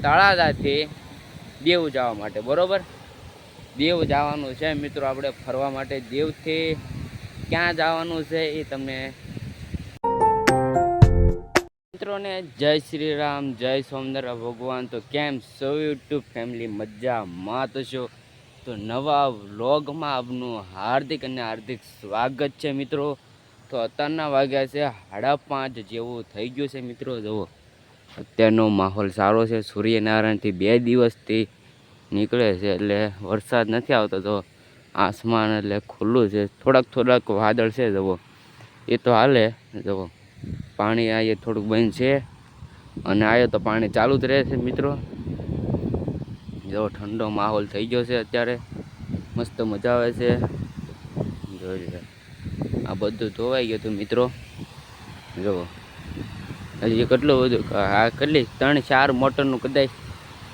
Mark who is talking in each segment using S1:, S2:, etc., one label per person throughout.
S1: તળાજાથી દેવ જવા માટે, બરોબર? દેવ જવાનું છે મિત્રો આપણે ફરવા માટે. દેવથી ક્યાં જવાનું છે એ તમને મિત્રોને જય શ્રી રામ, જય સોમનાથ ભગવાન. તો કેમ સૌ યુટ્યુબ ફેમિલી મજામાં તો છો? તો નવા વ્લોગમાં આપનું હાર્દિક અને હાર્દિક સ્વાગત છે મિત્રો. તો અત્યારના વાગ્યા છે 5:30 જેવું થઈ ગયું છે મિત્રો. જુઓ અત્યારનો માહોલ સારો છે. સૂર્યનારાયણથી 2 દિવસથી નીકળે છે એટલે વરસાદ નથી આવતો. તો આસમાન એટલે ખુલ્લું છે, થોડાક વાદળ છે. જુઓ એ તો હાલે. જુઓ પાણી આયે થોડુંક બંધ છે અને આયે તો પાણી ચાલુ જ રહે છે મિત્રો. જો ઠંડો માહોલ થઈ ગયો છે અત્યારે, મસ્ત મજા આવે છે. જોઈ લે આ બધું ધોવાઈ ગયું હતું મિત્રો. જુઓ હજી કેટલું બધું, આ કેટલી 3-4 મોટરનું કદાચ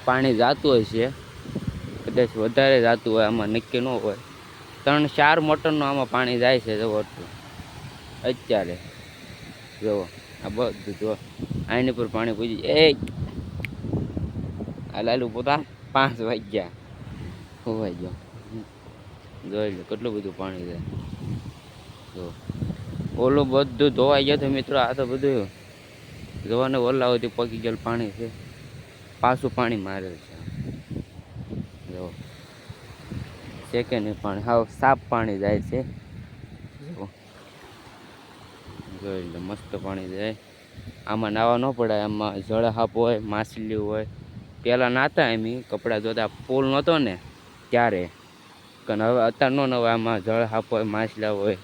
S1: પાણી જાતું હોય છે, કદાચ વધારે જાતું હોય, આમાં નક્કી ન હોય. 3-4 મોટરનું આમાં પાણી જાય છે. જુઓ અત્યારે જુઓ આ બધું જો આની પર પાણી પૂજી. આ લાલુ પોતા 5 વાગ્યા હોવાઈ ગયો. જોઈ લો કેટલું બધું પાણી છે. જો ઓલું બધું ધોવાઈ ગયું હતું મિત્રો. આ તો બધું જોવાને ઓલા સુધી પકી ગયેલું પાણી છે. પાછું પાણી મારે છે. જો સેકન્ડ પાણી હાવ સાફ પાણી જાય છે. જોઈ લો મસ્ત પાણી જાય. આમાં નાવા ન પડાય, આમાં જળહાપ હોય, માછલી હોય. પહેલાં નાતા એમ કપડાં ધોતા, પુલ નહોતો ને ત્યારે. કારણ હવે અત્યારે ન નવા આમાં જળહાપ હોય, માછલા હોય.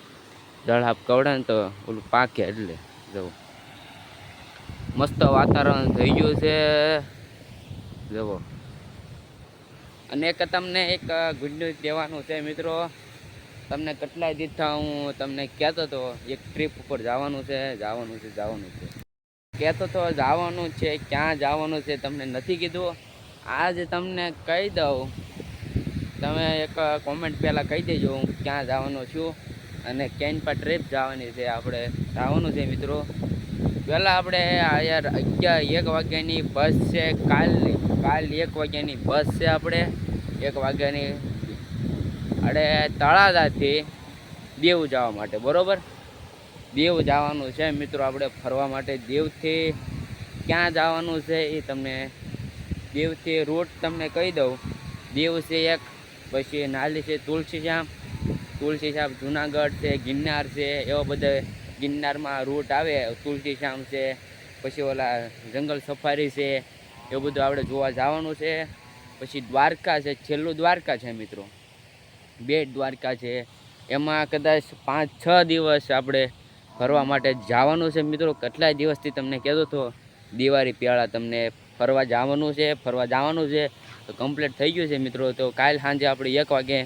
S1: જળહાપ કવડે ને તો ઓલું પાકે એટલે. જુઓ મસ્ત વાતાવરણ થઈ ગયું છે. જુઓ અને તમને એક ગુડ ન્યૂઝ દેવાનું છે મિત્રો. તમને કેટલાય દીઠા હું તમને કહેતો હતો એક ટ્રીપ ઉપર જવાનું છે. કહેતો તો જવાનું છે, ક્યાં જવાનું છે તમને નથી કીધું. આજ તમને કહી દઉં. તમે એક કોમેન્ટ પહેલાં કહી દેજો હું ક્યાં જવાનું છું અને ક્યાં પર ટ્રીપ જવાની છે. આપણે જવાનું છે મિત્રો. પહેલાં આપણે યાર 1 વાગ્યાની બસ છે. કાલ 1 વાગ્યાની બસ છે. આપણે 1 વાગ્યાની તળાજાથી દેવ જવા માટે, બરોબર? દેવ જવાનું છે મિત્રો આપણે ફરવા માટે. દેવથી ક્યાં જવાનું છે એ તમને દેવથી રૂટ તમને કહી દઉં. દેવ છે એક, પછી નાલી છે તુલસીશ્યામ જુનાગઢ છે, ગિરનાર છે. એવા બધા ગિરનારમાં રૂટ આવે. તુલસીશ્યામ છે, પછી ઓલા જંગલ સફારી છે. એવું બધું આપણે જોવા જવાનું છે. પછી દ્વારકા છે, છેલ્લું દ્વારકા છે મિત્રો. 2 દ્વારકા છે. એમાં કદાચ 5-6 દિવસ આપણે ફરવા માટે જવાનું છે મિત્રો. કેટલાય દિવસથી તમને કહેતો હતો દિવાળી પહેલાં તમને ફરવા જવાનું છે. તો કમ્પ્લીટ થઈ ગયું છે મિત્રો. તો કાલ સાંજે આપણે 1 વાગે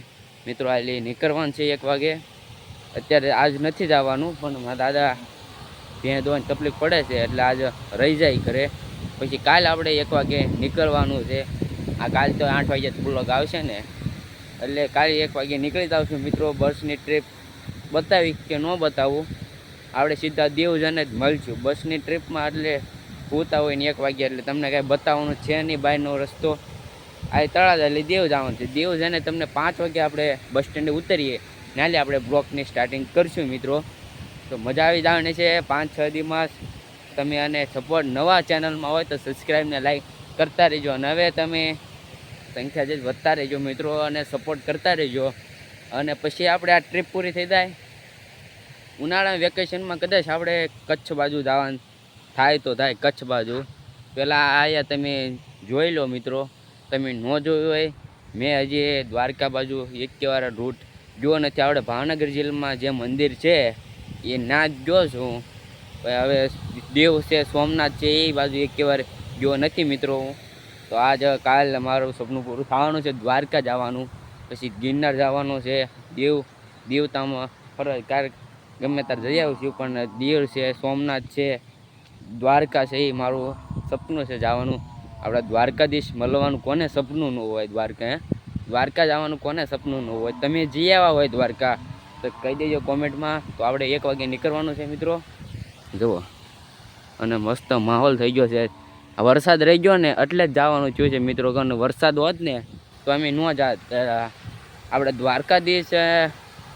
S1: મિત્રો આલી નીકળવાનું છે. 1 વાગે. અત્યારે આજ નથી જવાનું, પણ મારા દાદા ભેં દોવાની તકલીફ પડે છે એટલે આજ રહી જાય ઘરે. પછી કાલ આપણે 1 વાગે નીકળવાનું છે. આ કાલ તો 8 વાગ્યે બ્લોગ આવશે ને, એટલે કાલે 1 વાગે નીકળી આવશું મિત્રો. બસની ટ્રીપ બતાવી કે ન બતાવું, આપણે સીધા દેવજને જ મળશું. બસની ટ્રીપમાં એટલે પૂતા હોય ને 1 વાગ્યા એટલે તમને કાંઈ બતાવવાનું છે નહીં. બહારનો રસ્તો આ તળાજા એટલે દેવ જવાનું છે. દેવ જઈને તમને 5 વાગે આપણે બસ સ્ટેન્ડે ઉતરીએ નાલે આપણે બ્લોકની સ્ટાર્ટિંગ કરશું મિત્રો. તો મજા આવી જવાની છે 5-6 દિવસમાં. તમે અને સપોર્ટ નવા ચેનલમાં હોય તો સબસ્ક્રાઈબ ને લાઈક કરતા રહેજો. અને હવે તમે સંખ્યા જે વધતા રહેજો મિત્રો અને સપોર્ટ કરતા રહેજો. અને પછી આપણે આ ટ્રીપ પૂરી થઈ જાય ઉનાળાના વેકેશનમાં કદાચ આપણે કચ્છ બાજુ જવાનું થાય તો થાય. કચ્છ બાજુ પહેલાં આયા તમે જોઈ લો મિત્રો. તમે ન જોયું હોય, મેં હજી દ્વારકા બાજુ વાર રૂટ ગયો નથી. આપણે ભાવનગર જિલ્લામાં જે મંદિર છે એ ના જ ગયો છું. હવે દેવ છે, સોમનાથ છે, એ બાજુ વાર ગયો નથી મિત્રો હું. તો આજ કાલ મારું સપનું પૂરું થવાનું છે. દ્વારકા જવાનું, પછી ગિરનાર જવાનું છે. દેવતામાં ફરવા ક્યારેક ગમે ત્યારે જઈ આવું છું. પણ દેવ છે, સોમનાથ છે, દ્વારકા છે, એ મારું સપનું છે જવાનું. આપણા દ્વારકાધીશ મળવાનું કોને સપનું ન હોય? દ્વારકા જવાનું કોને સપનું ન હોય? તમે જઈ આવ્યા હોય દ્વારકા તો કહી દેજો કોમેન્ટમાં. તો આપણે 1 વાગે નીકળવાનું છે મિત્રો. જુઓ અને મસ્ત માહોલ થઈ ગયો છે. આ વરસાદ રહી ગયો ને એટલે જ જવાનું થયું છે મિત્રો. કારણ વરસાદ હોત ને તો અમે ન જાત. આપણે દ્વારકાધીશ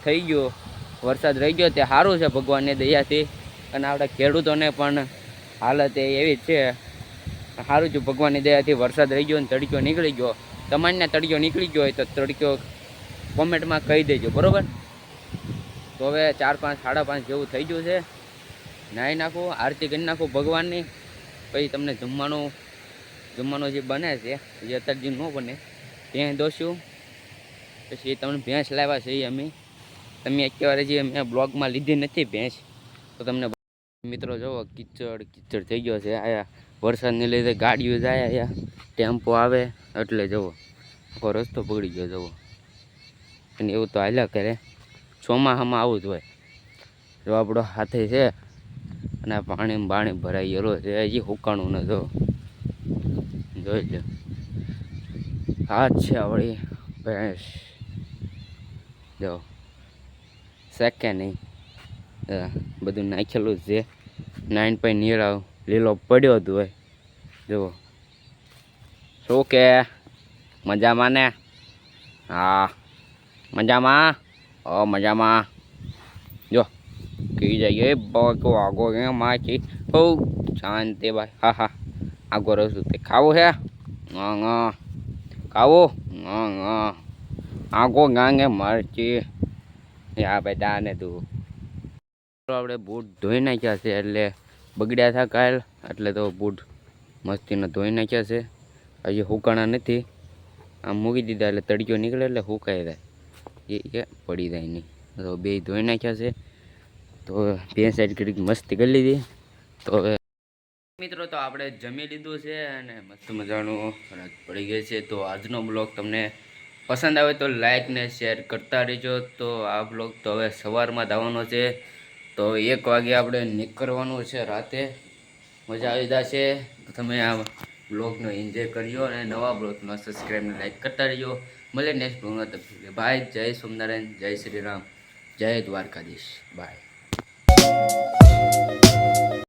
S1: થઈ ગયો, વરસાદ રહી ગયો તે સારું છે ભગવાનની દયાથી. અને આપણા ખેડૂતોને પણ હાલત એવી જ છે. સારું છે ભગવાનની દયાથી વરસાદ રહી ગયો ને તડક્યો નીકળી ગયો. તમારને તડક્યો નીકળી ગયો હોય તો તડક્યો કોમેન્ટમાં કહી દેજો, બરાબર. તો હવે 4, 5, 5:30 જેવું થઈ ગયું છે. નાહી નાખું, આરતી કરી નાખું ભગવાનની. પછી તમને જમવાનું જે બને છે જે અત્યારે જે ન બને ત્યાં દોશું. પછી તમને ભેંસ લાવ્યા છે એ અમે તમે એકેવારે જે મેં બ્લોગમાં લીધી નથી ભેંસ, તો તમને મિત્રો જુઓ કિચડ થઈ ગયો છે. આયા વરસાદને લીધે ગાડીઓ જાય, આયા ટેમ્પો આવે એટલે જુઓ આખો રસ્તો પકડી ગયો જુઓ. અને એવું તો હાલ્યા કરે, ચોમાસામાં આવું જ હોય. જો આપણો હાથે છે અને પાણી ભરાઈ ગયેલો છે, હજી હુકાણું ન જો જોઈ લો. હાથ છે વળી ભેંસ જો શેકે નહીં, બધું નાખેલું જ છે. 9 નીરાવ લીલો પડ્યો જ હોય જુઓ. શું કે મજામાં ને? હા મજામાં, મજામાં. જો કઈ જાય બહુ આગો માછી બહુ શાંતિ ભાઈ. હા હા આગો રસ્તો તે ખાવું છે, ખાવું આગો ગાંગે મરચી આ બધા ને તું. આપણે બૂટ ધોઈ નાખ્યા છે એટલે બગડ્યા હતા કાલ, એટલે તો બૂટ મસ્તીને ધોઈ નાખ્યા છે. હજી હુકાણા નથી, આમ મૂકી દીધા એટલે તડક્યો નીકળે એટલે હુકાઈ જાય, એ પડી જાય નહીં. તો બે ધોઈ નાખ્યા છે. તો બે સાઈડ કરી મસ્તી કરી લીધી. તો હવે મિત્રો તો આપણે જમી લીધું છે અને મસ્ત મજાનું રાત પડી ગઈ છે. તો આજનો બ્લોગ તમને પસંદ આવે તો લાઈક ને શેર કરતા રહેજો. તો આ બ્લોગ તો હવે સવારમાં આવવાનો છે. તો 1 વાગે આપણે નીકળવાનું છે રાતે. મજા આવી જશે. તો તમે આ બ્લોગનો એન્જોય કરજો અને નવા બ્લોગમાં સબસ્ક્રાઈબ ને લાઈક કરતા રહેજો. મળે નેક્સ્ટ બ્લોગમાં. તો બાય. જય સ્વામિનારાયણ, જય શ્રી રામ, જય દ્વારકાધીશ. બાય.